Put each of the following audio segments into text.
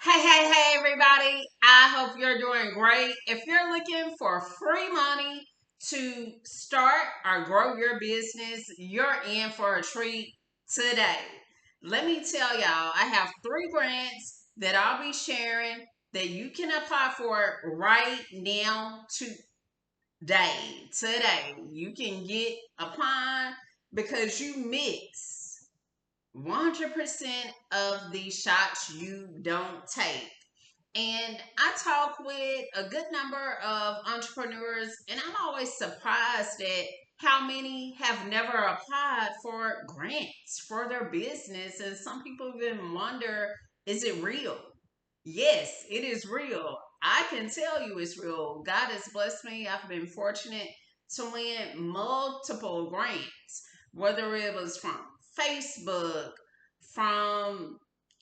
Hey, everybody. I hope you're doing great. If you're looking for free money to start or grow your business, you're in for a treat today. Let me tell y'all, I have three grants that I'll be sharing that you can apply for right now today. Today, you can get applying because you mix 100% of the shots you don't take. And I talk with a good number of entrepreneurs, and I'm always surprised at how many have never applied for grants for their business. And some people even wonder, is it real? Yes, it is real. I can tell you it's real. God has blessed me. I've been fortunate to win multiple grants, whether it was from Facebook, from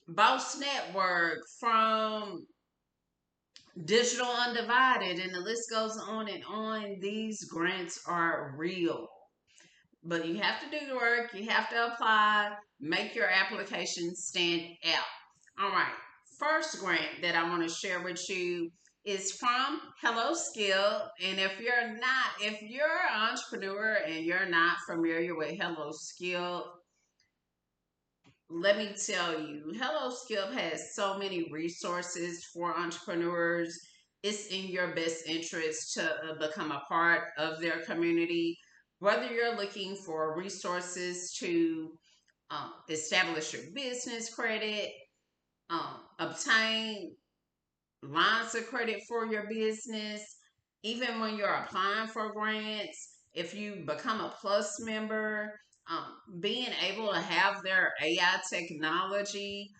Boss Network, from Digital Undivided, and the list goes on and on. These grants are real. But you have to do the work, you have to apply, make your application stand out. All right, first grant that I want to share with you is from Hello Skill. And if you're an entrepreneur and you're not familiar with Hello Skill, let me tell you, Hello Skip has so many resources for entrepreneurs. It's in your best interest to become a part of their community. Whether you're looking for resources to establish your business credit, obtain lines of credit for your business, even when you're applying for grants, if you become a Plus member, being able to have their AI technology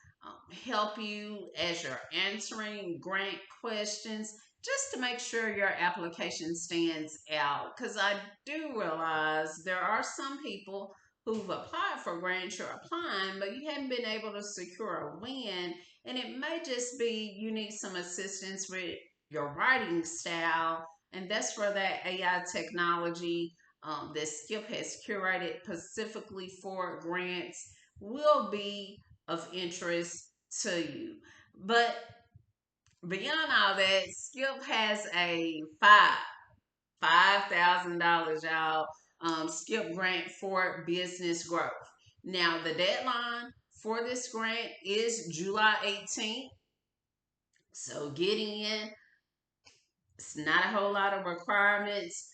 help you as you're answering grant questions, just to make sure your application stands out. Because I do realize there are some people who've applied for grants, you're applying, but you haven't been able to secure a win, and it may just be you need some assistance with your writing style. And that's where that AI technology that Skip has curated specifically for grants will be of interest to you. But beyond all that, Skip has a $5,000, y'all, Skip grant for business growth. Now, the deadline for this grant is July 18th. So get in. It's not a whole lot of requirements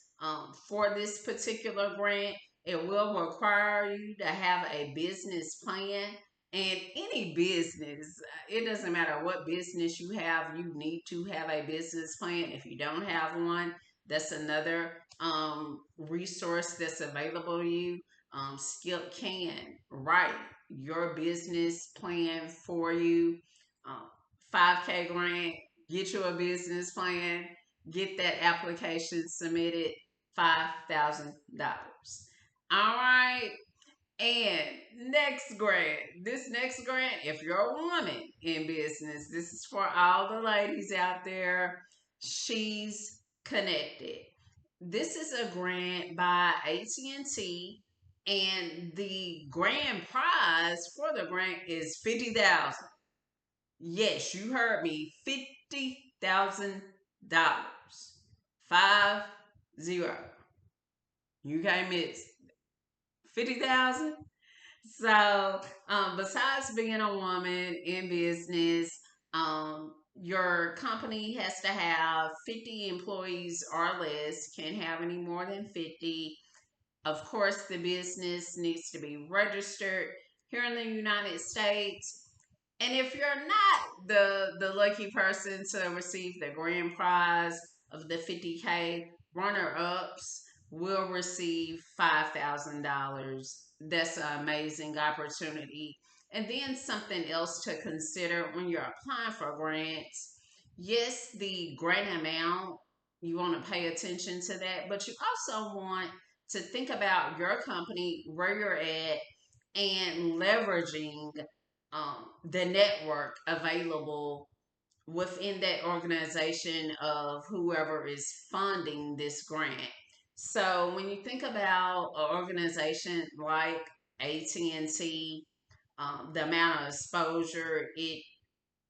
for this particular grant. It will require you to have a business plan. And any business, it doesn't matter what business you have, you need to have a business plan. If you don't have one, that's another resource that's available to you. Skip can write your business plan for you. 5K grant, get you a business plan, get that application submitted, $5,000. All right. And next grant, this next grant, if you're a woman in business, this is for all the ladies out there. She's Connected. This is a grant by AT&T, and the grand prize for the grant is 50,000. Yes, you heard me. $50,000. 50. You can't miss 50,000. So, besides being a woman in business, your company has to have 50 employees or less, can't have any more than 50. Of course, the business needs to be registered here in the United States. And if you're not the lucky person to receive the grand prize of the 50K, runner ups will receive $5,000. That's an amazing opportunity. And then something else to consider when you're applying for grants. Yes, the grant amount, you want to pay attention to that, but you also want to think about your company, where you're at, and leveraging the network available within that organization of whoever is funding this grant. So when you think about an organization like AT&T, the amount of exposure it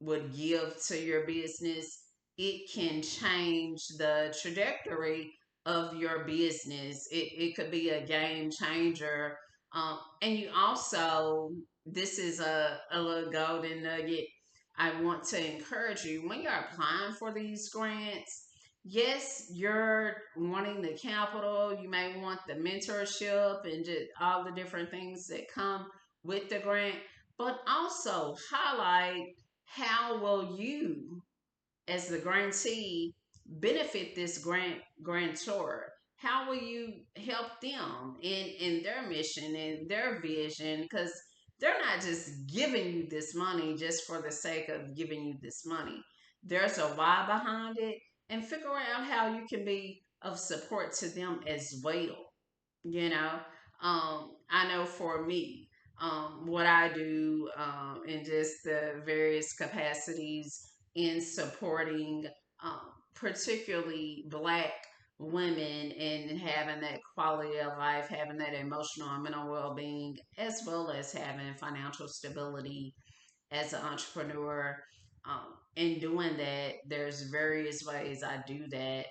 would give to your business, it can change the trajectory of your business. It could be a game changer. And you also, this is a little golden nugget. I want to encourage you when you're applying for these grants. Yes, you're wanting the capital, you may want the mentorship and just all the different things that come with the grant, but also highlight how will you, as the grantee, benefit this grantor? How will you help them in their mission and their vision? Because they're not just giving you this money just for the sake of giving you this money. There's a why behind it, and figure out how you can be of support to them as well. You know, I know for me, what I do in just the various capacities in supporting particularly Black women and having that quality of life, having that emotional and mental well being, as well as having financial stability as an entrepreneur. In doing that, there's various ways I do that,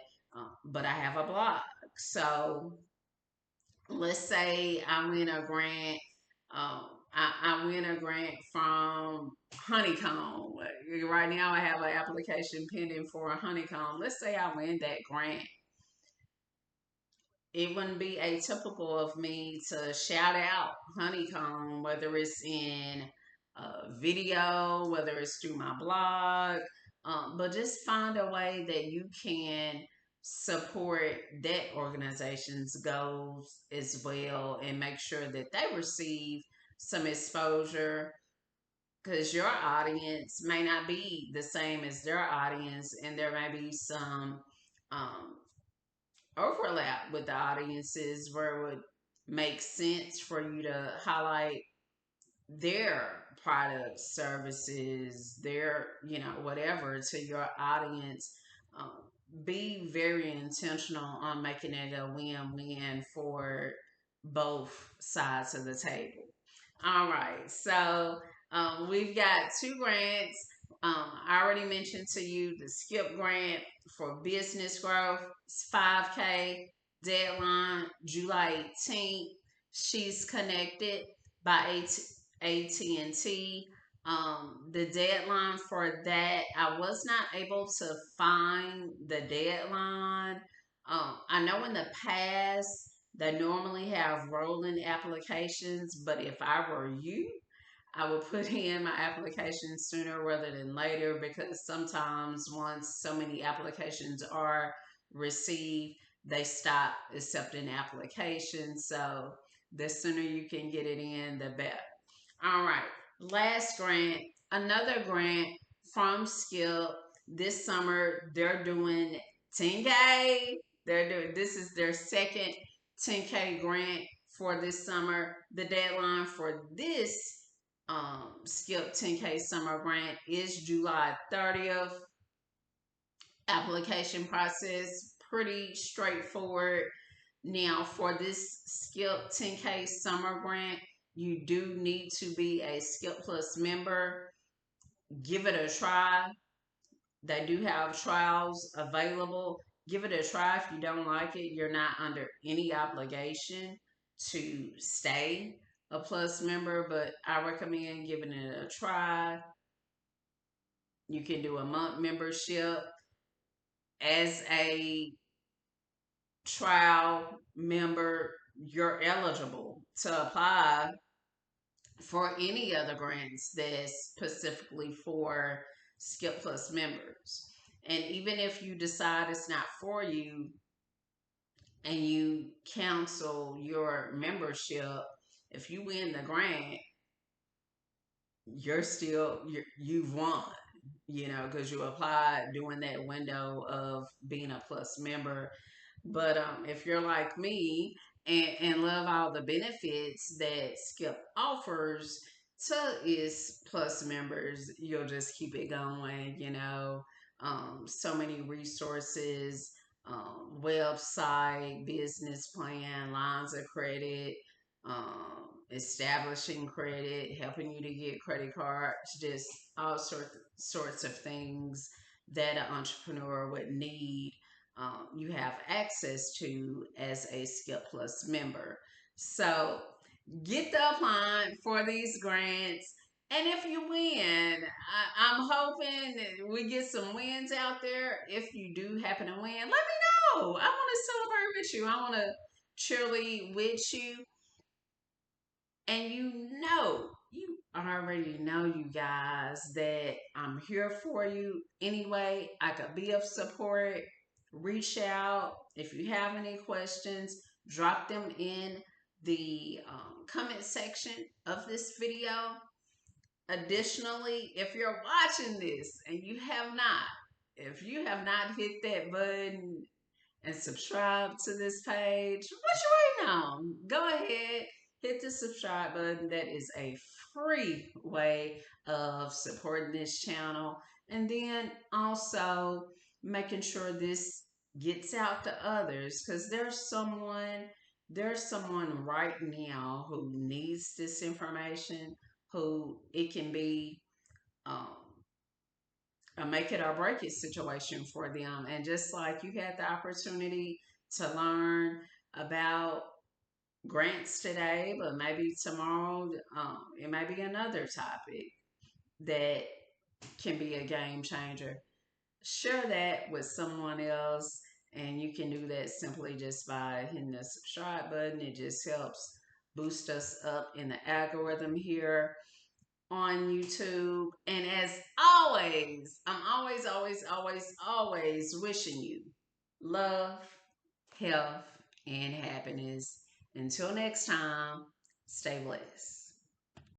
but I have a blog. So let's say I win a grant. I win a grant from Honeycomb. Right now, I have an application pending for a Honeycomb. Let's say I win that grant. It wouldn't be atypical of me to shout out Honeycomb, whether it's in a video, whether it's through my blog, but just find a way that you can support that organization's goals as well and make sure that they receive some exposure, because your audience may not be the same as their audience, and there may be some um, overlap with the audiences where it would make sense for you to highlight their products, services, their, whatever to your audience. Um, be very intentional on making it a win win for both sides of the table. All right, so we've got two grants. I already mentioned to you the SKIP grant for business growth. It's 5K, deadline July 18th. She's connected by AT&T. The deadline for that, I was not able to find the deadline. I know in the past they normally have rolling applications, but if I were you, I would put in my application sooner rather than later, because sometimes once so many applications are received, they stop accepting applications. So the sooner you can get it in, the better. All right, last grant, another grant from Skip. This summer, they're doing 10K. They're doing, this is their second 10K grant for this summer. The deadline for this Skip 10K summer grant is July 30th. Application process pretty straightforward. Now, for this Skip 10K summer grant, you do need to be a Skip Plus member. Give it a try. They do have trials available. Give it a try. If you don't like it, you're not under any obligation to stay a Plus member, but I recommend giving it a try. You can do a month membership as a trial member. You're eligible to apply for any other grants that's specifically for Skip Plus members. And even if you decide it's not for you and you cancel your membership, if you win the grant, you've won, because you applied during that window of being a Plus member. But if you're like me and love all the benefits that Skip offers to its Plus members, you'll just keep it going. So many resources, website, business plan, lines of credit, establishing credit, helping you to get credit cards, just all sorts of things that an entrepreneur would need. You have access to as a Skip Plus member. So get the applying for these grants. And if you win, I'm hoping that we get some wins out there. If you do happen to win, let me know. I want to celebrate with you. I want to cheerlead with you. And you already know, you guys, that I'm here for you anyway. I could be of support. Reach out. If you have any questions, drop them in the comment section of this video. Additionally, if you're watching this and if you have not hit that button and subscribe to this page, what you waiting on? Go ahead, hit the subscribe button. That is a free way of supporting this channel. And then also making sure this gets out to others, because there's someone right now who needs this information, who it can be um, a make it or break it situation for them. And just like you had the opportunity to learn about grants today, but maybe tomorrow it may be another topic that can be a game changer. Share that with someone else, and you can do that simply just by hitting the subscribe button. It just helps boost us up in the algorithm here on YouTube. And as always, I'm always wishing you love, health, and happiness. Until next time, stay blessed.